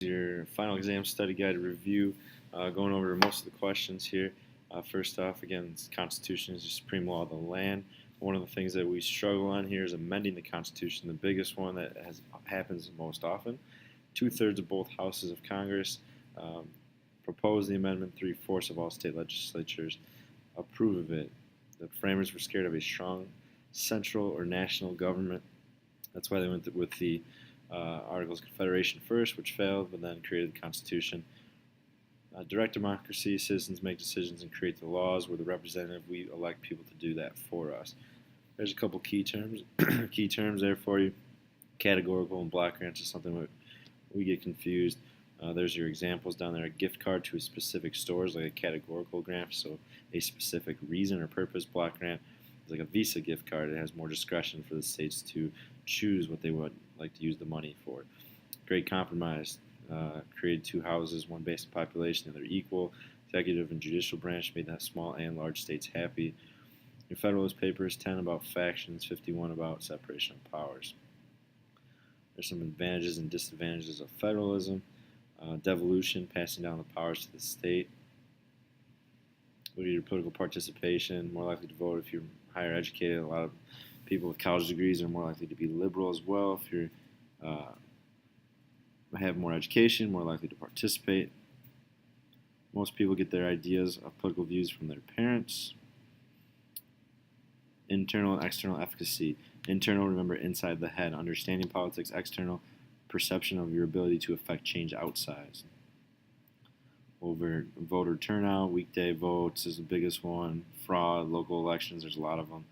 Your final exam study guide review, going over most of the questions here. First off, again, the Constitution is the supreme law of the land. One of the things that we struggle on here is amending the Constitution, the biggest one that happens most often. 2/3 of both houses of Congress propose the amendment. 3/4 of all state legislatures approve of it. The framers were scared of a strong central or national government. That's why they went with the Articles of Confederation first, which failed, but then created the Constitution. Direct democracy, citizens make decisions and create the laws. We're the representative. We elect people to do that for us. There's a couple key terms, key terms there for you. Categorical and block grants is something we get confused. There's your examples down there. A gift card to a specific store is like a categorical grant, so a specific reason or purpose. Block grant is like a Visa gift card. It has more discretion for the states to choose what they would like to use the money for. Great Compromise created two houses, one based on population, the other equal. Executive and judicial branch made the small and large states happy. Your Federalist Papers, 10 about factions, 51 about separation of powers. There's some advantages and disadvantages of federalism. Devolution, passing down the powers to the state. Look at your political participation, more likely to vote if you're higher educated. A lot of people with college degrees are more likely to be liberal as well. If you have more education, more likely to participate. Most people get their ideas of political views from their parents. Internal and external efficacy. Internal, remember, inside the head. Understanding politics. External, perception of your ability to affect change outside. Over voter turnout, weekday votes is the biggest one. Fraud, local elections, there's a lot of them.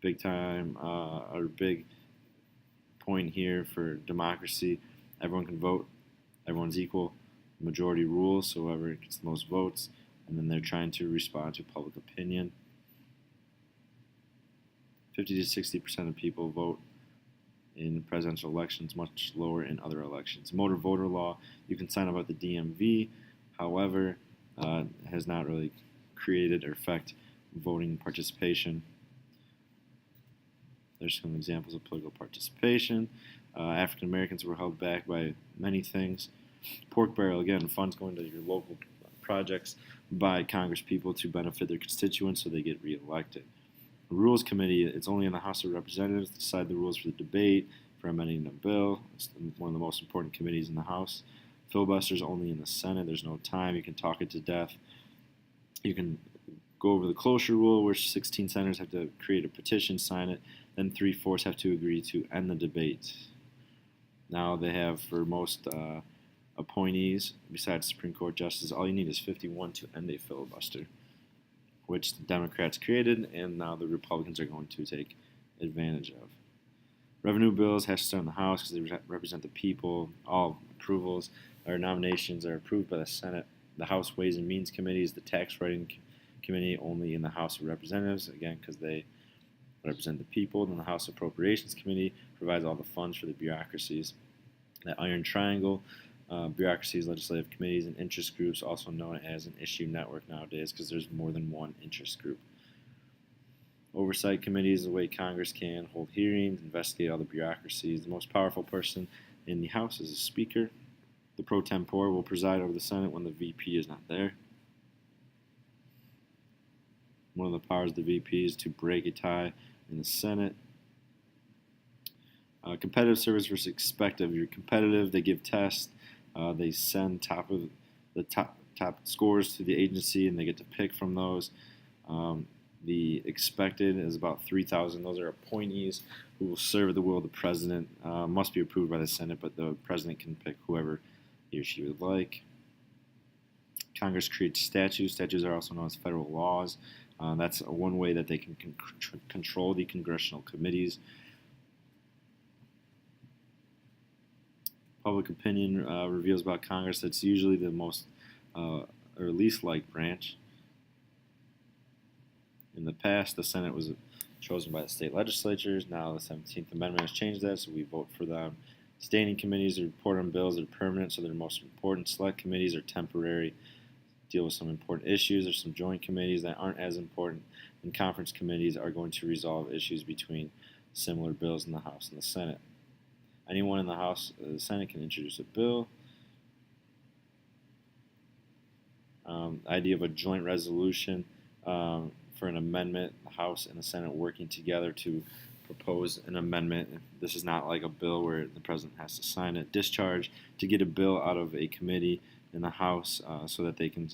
Big time, or big point here for democracy. Everyone can vote. Everyone's equal. Majority rules, so whoever gets the most votes, and then they're trying to respond to public opinion. 50 to 60% of people vote in presidential elections, much lower in other elections. Motor voter law, you can sign up at the DMV, however, has not really created or affect voting participation. There's some examples of political participation. African Americans were held back by many things. Pork barrel, again, funds going to your local projects by Congress people to benefit their constituents so they get reelected. The Rules Committee, it's only in the House of Representatives to decide the rules for the debate, for amending a bill. It's one of the most important committees in the House. Filibusters only in the Senate. There's no time. You can talk it to death. You can go over the cloture rule, where 16 senators have to create a petition, sign it, then 3/4 have to agree to end the debate. Now they have, for most appointees, besides Supreme Court justices, all you need is 51 to end a filibuster, which the Democrats created, and now the Republicans are going to take advantage of. Revenue bills have to start in the House because they represent the people. All approvals or nominations are approved by the Senate. The House Ways and Means Committee is the tax writing committee only in the House of Representatives, again, because they represent the people. Then the House Appropriations Committee provides all the funds for the bureaucracies. That iron triangle, bureaucracies, legislative committees, and interest groups, also known as an issue network nowadays because there's more than one interest group. Oversight committees is the way Congress can hold hearings, investigate all the bureaucracies. The most powerful person in the House is the Speaker. The pro tempore will preside over the Senate when the VP is not there. One of the powers of the VP is to break a tie in the Senate. Competitive service versus expective. You're competitive, they give tests, they send top scores to the agency, and they get to pick from those. The expected is about 3,000. Those are appointees who will serve the will of the president. Must be approved by the Senate, but the president can pick whoever he or she would like. Congress creates statutes. Statutes are also known as federal laws. That's one way that they can control the congressional committees. Public opinion reveals about Congress. That's usually the most or least liked branch. In the past, the Senate was chosen by the state legislatures. Now the 17th Amendment has changed that, so we vote for them. Standing committees that report on bills that are permanent, so they're most important. Select committees are temporary, deal with some important issues. There's some joint committees that aren't as important, and conference committees are going to resolve issues between similar bills in the House and the Senate. Anyone in the House or the Senate can introduce a bill. Idea of a joint resolution for an amendment, the House and the Senate working together to propose an amendment. This is not like a bill where the president has to sign it. Discharge, to get a bill out of a committee in the House so that they can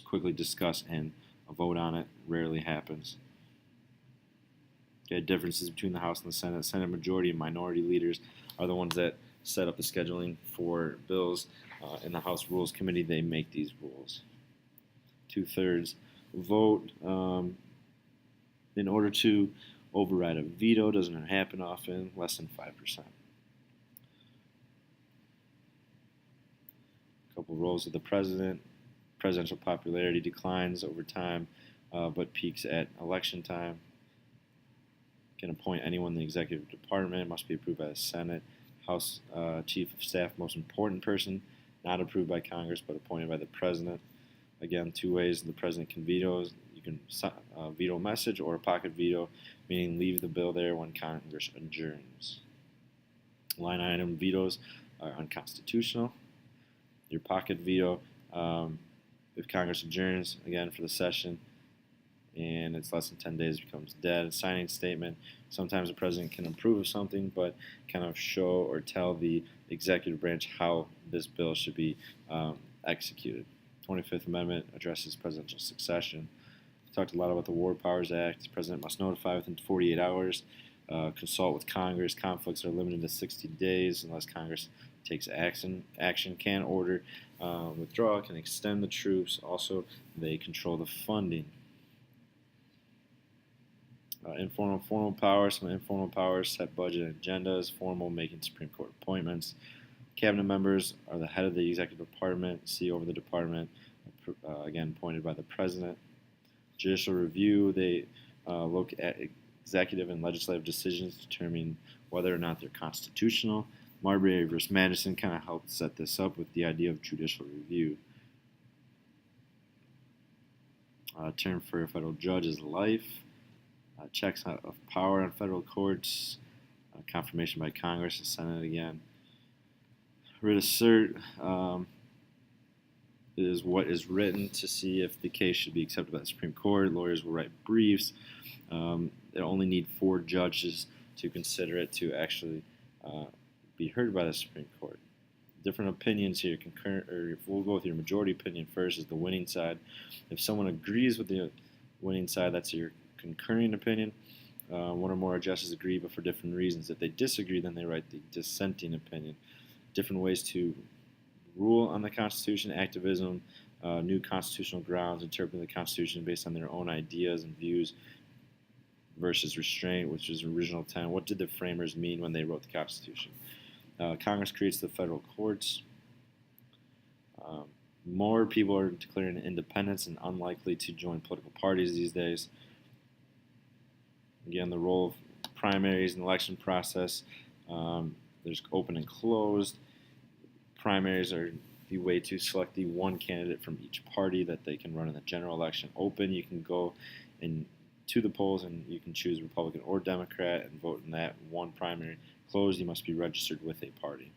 quickly discuss and vote on it. Rarely happens. Okay, differences between the House and the Senate. Senate majority and minority leaders are the ones that set up the scheduling for bills. In the House Rules Committee, they make these rules. 2/3 vote in order to override a veto. Doesn't happen often. Less than 5%. A couple roles of the president. Presidential popularity declines over time, but peaks at election time. Can appoint anyone in the executive department. Must be approved by the Senate. House Chief of Staff, most important person, not approved by Congress, but appointed by the president. Again, 2 ways the president can veto. You can veto a message or a pocket veto, meaning leave the bill there when Congress adjourns. Line item vetoes are unconstitutional. Your pocket veto, if Congress adjourns, again, for the session, and it's less than 10 days, it becomes dead. Signing statement, sometimes the president can approve of something, but kind of show or tell the executive branch how this bill should be executed. 25th Amendment addresses presidential succession. We talked a lot about the War Powers Act. The president must notify within 48 hours, consult with Congress. Conflicts are limited to 60 days unless Congress takes action. Can order withdrawal, can extend the troops. Also, they control the funding. Informal, formal powers. Some informal powers set budget agendas. Formal, making Supreme Court appointments. Cabinet members are the head of the executive department, see over the department, again appointed by the president. Judicial review, they look at executive and legislative decisions, determining whether or not they're constitutional. Marbury versus Madison kind of helped set this up with the idea of judicial review. Term for a federal judge is life. Checks of power on federal courts. Confirmation by Congress, the Senate again. Writ of cert is what is written to see if the case should be accepted by the Supreme Court. Lawyers will write briefs. They only need 4 judges to consider it to actually be heard by the Supreme Court. Different opinions here. We'll go with your majority opinion first, is the winning side. If someone agrees with the winning side, that's your concurring opinion. One or more justices agree, but for different reasons. If they disagree, then they write the dissenting opinion. Different ways to rule on the Constitution: activism, new constitutional grounds, interpreting the Constitution based on their own ideas and views, versus restraint, which is original intent. What did the framers mean when they wrote the Constitution? Congress creates the federal courts. More people are declaring independence and unlikely to join political parties these days. Again, the role of primaries in the election process. There's open and closed. Primaries are the way to select the one candidate from each party that they can run in the general election. Open, you can go to the polls and you can choose Republican or Democrat and vote in that one primary. Closed, you must be registered with a party.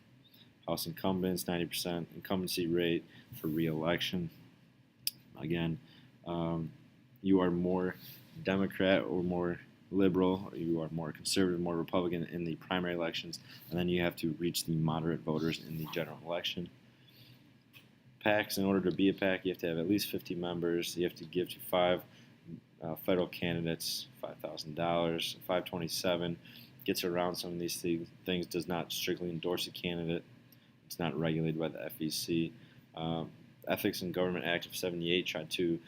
House incumbents, 90% incumbency rate for re-election. Again, you are more Democrat or more liberal, or you are more conservative, more Republican in the primary elections, and then you have to reach the moderate voters in the general election. PACs, in order to be a PAC, you have to have at least 50 members. You have to give to 5 federal candidates $5,000. 527 gets around some of these things, does not strictly endorse a candidate. It's not regulated by the FEC. Ethics and Government Act of 78 tried to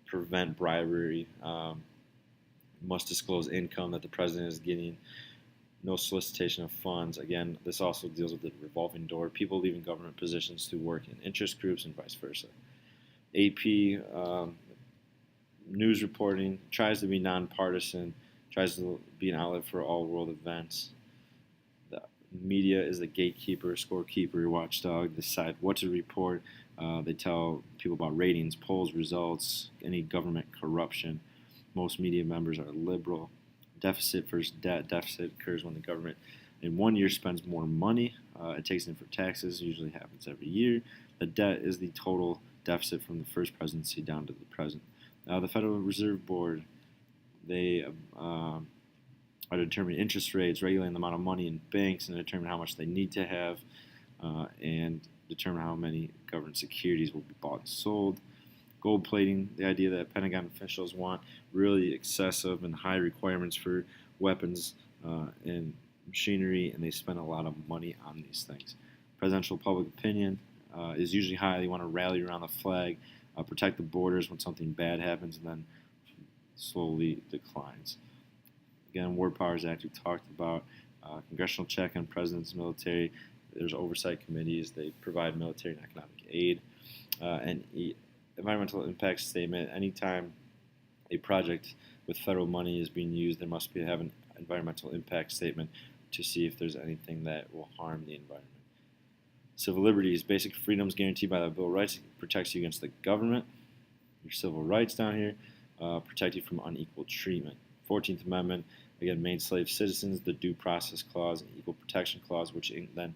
prevent bribery. Must disclose income that the president is getting. No solicitation of funds. Again, this also deals with the revolving door. People leaving government positions to work in interest groups and vice versa. AP News Reporting tries to be nonpartisan, tries to be an outlet for all world events. The media is the gatekeeper, scorekeeper, watchdog. They decide what to report. They tell people about ratings, polls, results, any government corruption. Most media members are liberal. Deficit versus debt. Deficit occurs when the government in one year spends more money. It takes in for taxes. Usually happens every year. The debt is the total deficit from the first presidency down to the present. The Federal Reserve Board, they are determining interest rates, regulating the amount of money in banks, and determine how much they need to have, and determine how many government securities will be bought and sold. Gold plating, the idea that Pentagon officials want really excessive and high requirements for weapons and machinery, and they spend a lot of money on these things. Presidential public opinion is usually high. They want to rally around the flag, protect the borders when something bad happens, and then slowly declines. Again, War Powers Act we talked about, congressional check on president's military. There's oversight committees. They provide military and economic aid. And environmental impact statement, anytime a project with federal money is being used, there must have an environmental impact statement to see if there's anything that will harm the environment. Civil liberties, basic freedoms guaranteed by the Bill of Rights, protects you against the government. Your civil rights down here protect you from unequal treatment. 14th Amendment, again, made slave citizens, the Due Process Clause, and Equal Protection Clause, which then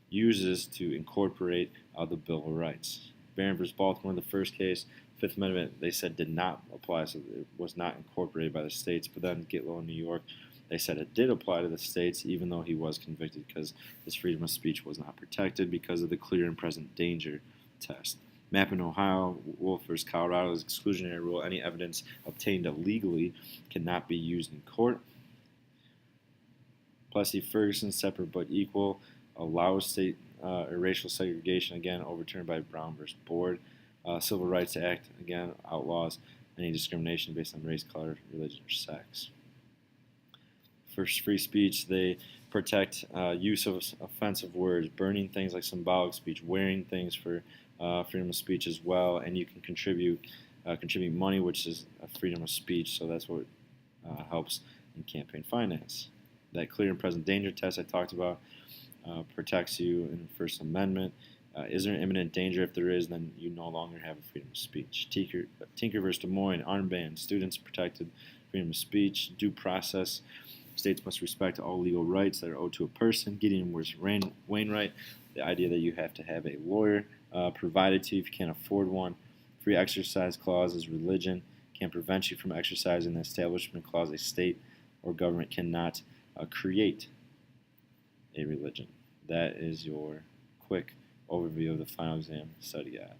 uses to incorporate the Bill of Rights. Barron v. Baltimore, the first case, Fifth Amendment, they said did not apply, so it was not incorporated by the states. But then Gitlow in New York, they said it did apply to the states, even though he was convicted because his freedom of speech was not protected because of the clear and present danger test. Map in Ohio, Wolf v. Colorado's exclusionary rule, any evidence obtained illegally cannot be used in court. Plessy-Ferguson, separate but equal, allows state or racial segregation, again, overturned by Brown v. Board. Civil Rights Act, again, outlaws any discrimination based on race, color, religion, or sex. For free speech, they protect use of offensive words, burning things like symbolic speech, wearing things for freedom of speech as well, and you can contribute money, which is a freedom of speech, so that's what helps in campaign finance. That clear and present danger test I talked about protects you in the First Amendment. Is there an imminent danger? If there is, then you no longer have a freedom of speech. Tinker v. Des Moines, armband, students protected freedom of speech. Due process, states must respect all legal rights that are owed to a person. Gideon v. Wainwright, the idea that you have to have a lawyer provided to you if you can't afford one. Free exercise clause is religion. Can't prevent you from exercising the establishment clause. A state or government cannot create a religion. That is your quick overview of the final exam study guide.